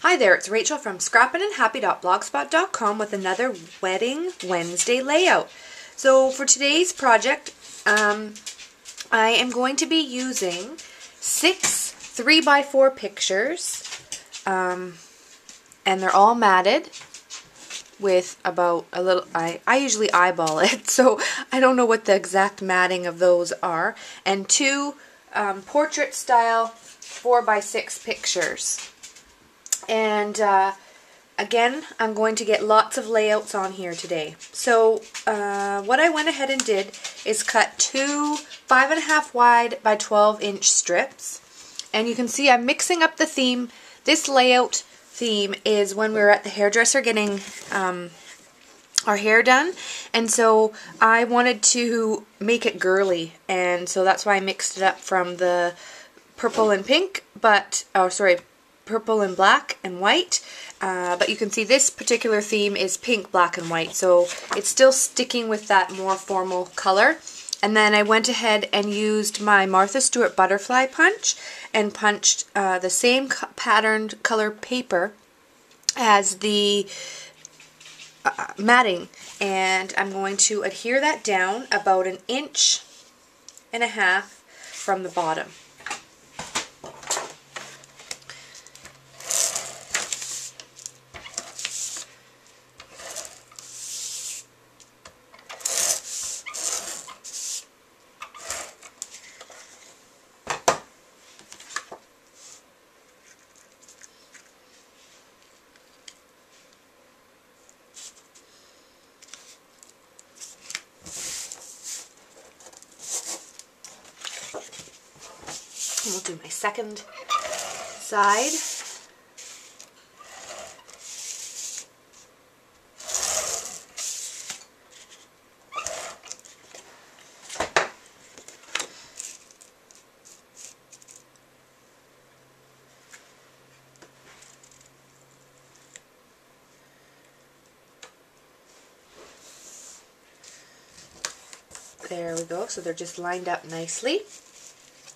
Hi there, it's Rachel from scrappinandhappy.blogspot.com with another Wedding Wednesday layout. So for today's project, I am going to be using 6 3x4 pictures, and they're all matted with about a little, I usually eyeball it, so I don't know what the exact matting of those are, and 2 portrait style 4x6 pictures. And again, I'm going to get lots of layouts on here today. So what I went ahead and did is cut 2 5.5 wide by 12 inch strips. And you can see I'm mixing up the theme. This layout theme is when we were at the hairdresser getting our hair done. And so I wanted to make it girly. And so that's why I mixed it up from the purple and pink, but, oh sorry, purple and black and white, but you can see this particular theme is pink, black, and white, so it's still sticking with that more formal color. And then I went ahead and used my Martha Stewart butterfly punch and punched the same patterned color paper as the matting, and I'm going to adhere that down about 1.5 inches from the bottom. And we'll do my second side. There we go, so they're just lined up nicely.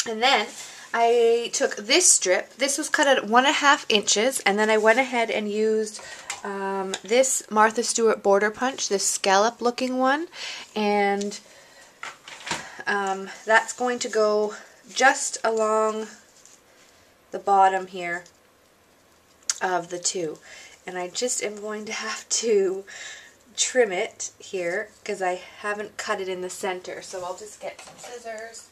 And then I took this strip, this was cut at 1.5 inches, and then I went ahead and used this Martha Stewart border punch, this scallop looking one, and that's going to go just along the bottom here of the 2. And I just am going to have to trim it here because I haven't cut it in the center, so I'll just get some scissors.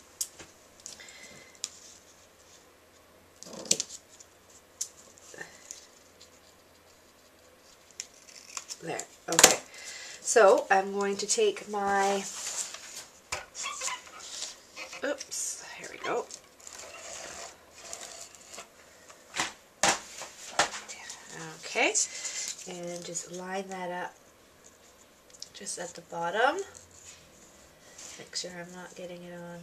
There, okay. So I'm going to take my, oops, here we go. Okay, and just line that up just at the bottom. Make sure I'm not getting it on.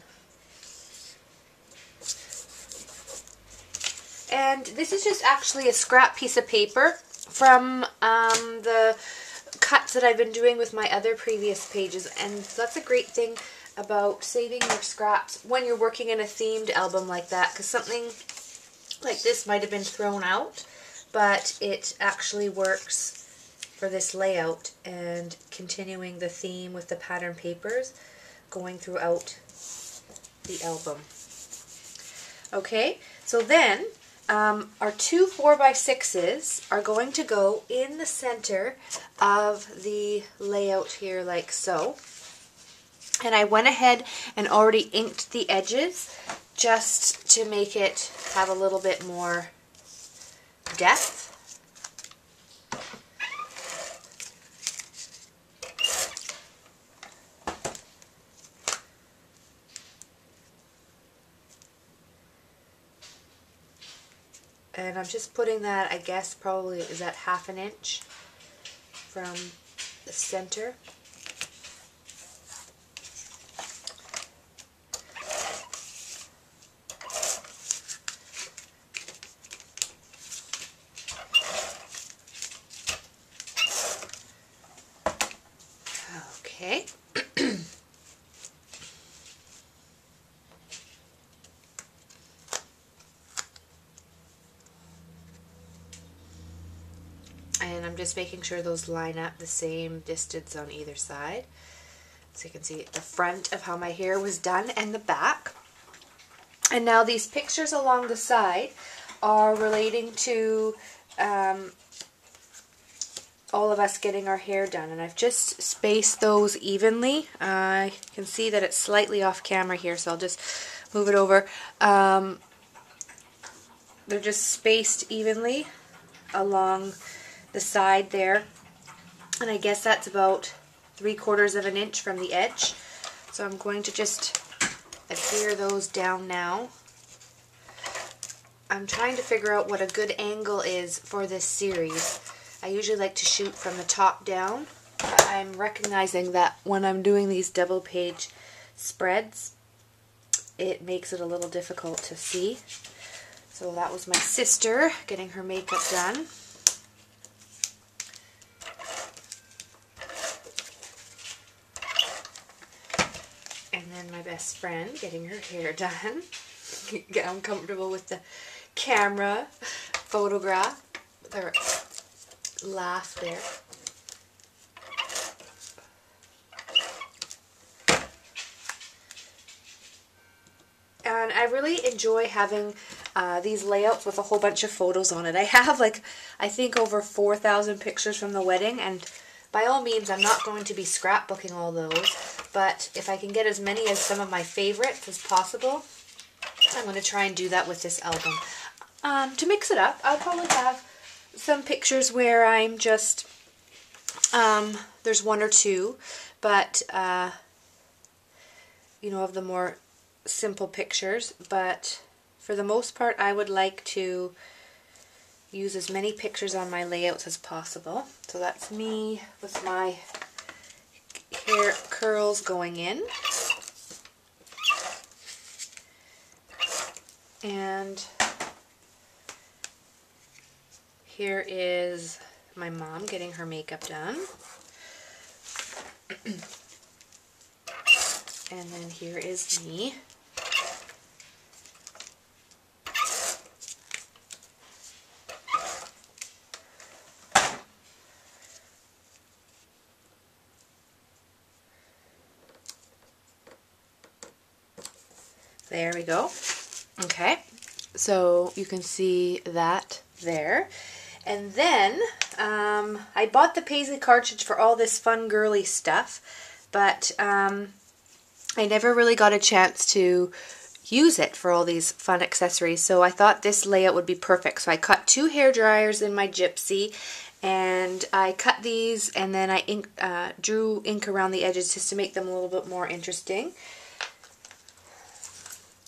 And this is just actually a scrap piece of paper from the cuts that I've been doing with my other previous pages, and that's a great thing about saving your scraps when you're working in a themed album like that, because something like this might have been thrown out, but it actually works for this layout and continuing the theme with the pattern papers going throughout the album. Okay, so then our 2 4x6s are going to go in the center of the layout here like so. And I went ahead and already inked the edges just to make it have a little bit more depth. And I'm just putting that, I guess probably is that 1/2 inch from the center. Okay. And I'm just making sure those line up the same distance on either side. So you can see the front of how my hair was done and the back. And now these pictures along the side are relating to all of us getting our hair done. And I've just spaced those evenly. I can see that it's slightly off camera here, so I'll just move it over. They're just spaced evenly along the side there. And I guess that's about 3/4 of an inch from the edge. So I'm going to just adhere those down now. I'm trying to figure out what a good angle is for this series. I usually like to shoot from the top down, but I'm recognizing that when I'm doing these double page spreads, it makes it a little difficult to see. So that was my sister getting her makeup done. And then my best friend getting her hair done. Get uncomfortable with the camera photograph with her laugh there. And I really enjoy having these layouts with a whole bunch of photos on it. I have I think over 4,000 pictures from the wedding, and by all means I'm not going to be scrapbooking all those, but if I can get as many as some of my favorites as possible, I'm going to try and do that with this album. To mix it up, I'll probably have some pictures where I'm just, there's one or two, but, you know, of the more simple pictures, but for the most part I would like to use as many pictures on my layouts as possible. So that's me with my hair curls going in. And here is my mom getting her makeup done. And then here is me. There we go. Okay, so you can see that there. And then I bought the Paisley cartridge for all this fun girly stuff, but I never really got a chance to use it for all these fun accessories, so I thought this layout would be perfect. So I cut 2 hair dryers in my Gypsy, and I cut these, and then I drew ink around the edges just to make them a little bit more interesting.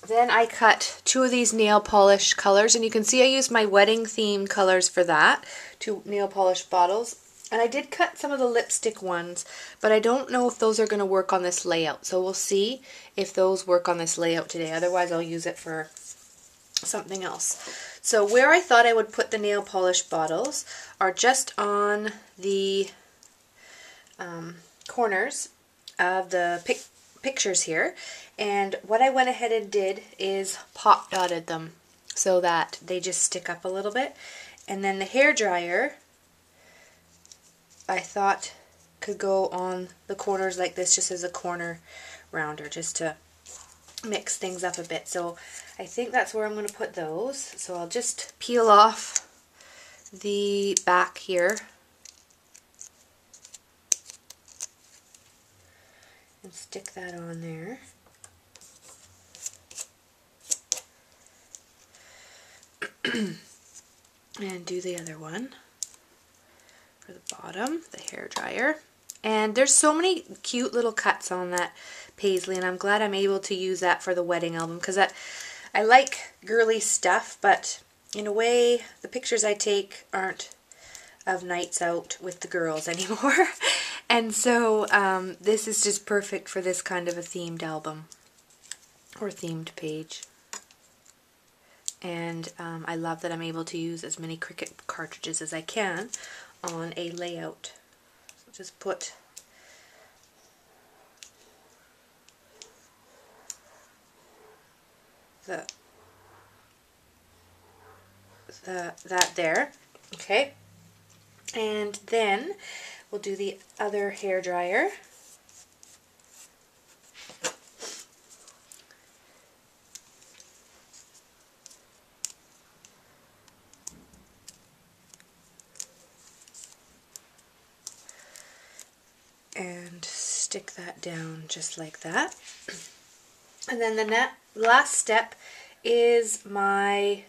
Then I cut 2 of these nail polish colors, and you can see I used my wedding theme colors for that, 2 nail polish bottles. And I did cut some of the lipstick ones, but I don't know if those are going to work on this layout. So we'll see if those work on this layout today. Otherwise I'll use it for something else. So where I thought I would put the nail polish bottles are just on the corners of the pictures here. And what I went ahead and did is pop dotted them so that they just stick up a little bit. And then the hair dryer I thought could go on the corners like this, just as a corner rounder, just to mix things up a bit. So I think that's where I'm going to put those. So I'll just peel off the back here and stick that on there. And do the other one for the bottom, the hair dryer. And there's so many cute little cuts on that Paisley, and I'm glad I'm able to use that for the wedding album, because I like girly stuff, but in a way the pictures I take aren't of nights out with the girls anymore. And so this is just perfect for this kind of a themed album or themed page. And I love that I'm able to use as many Cricut cartridges as I can on a layout. So just put that there. Okay, and then we'll do the other hair dryer. And stick that down just like that. And then the last step is my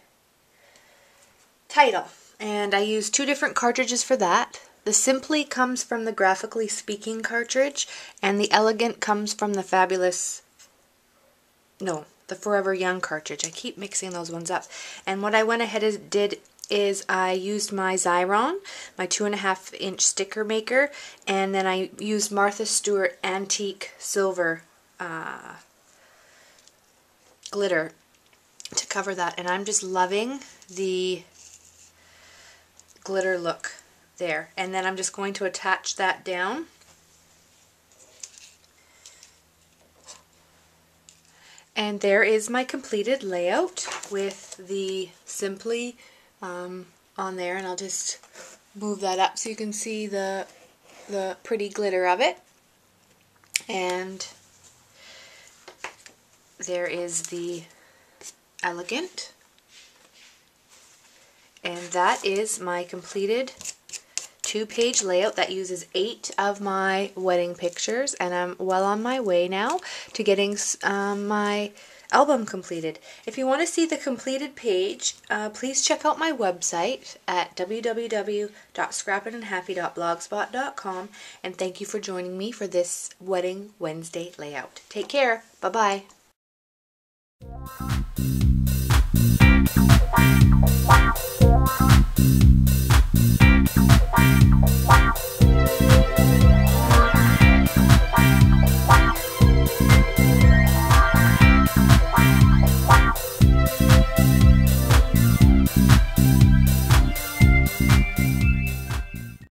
title. And I use 2 different cartridges for that. The Simply comes from the Graphically Speaking cartridge, and the Elegant comes from the the Forever Young cartridge. I keep mixing those ones up. And what I went ahead and did is I used my Xyron, my 2.5-inch sticker maker, and then I used Martha Stewart Antique Silver glitter to cover that. And I'm just loving the glitter look there. And then I'm just going to attach that down. And there is my completed layout with the Simply on there, and I'll just move that up so you can see the pretty glitter of it. And there is the Elegant, and that is my completed 2-page layout that uses 8 of my wedding pictures, and I'm well on my way now to getting my album completed. If you want to see the completed page, please check out my website at www.scrapandhappy.blogspot.com, and thank you for joining me for this Wedding Wednesday layout. Take care. Bye-bye.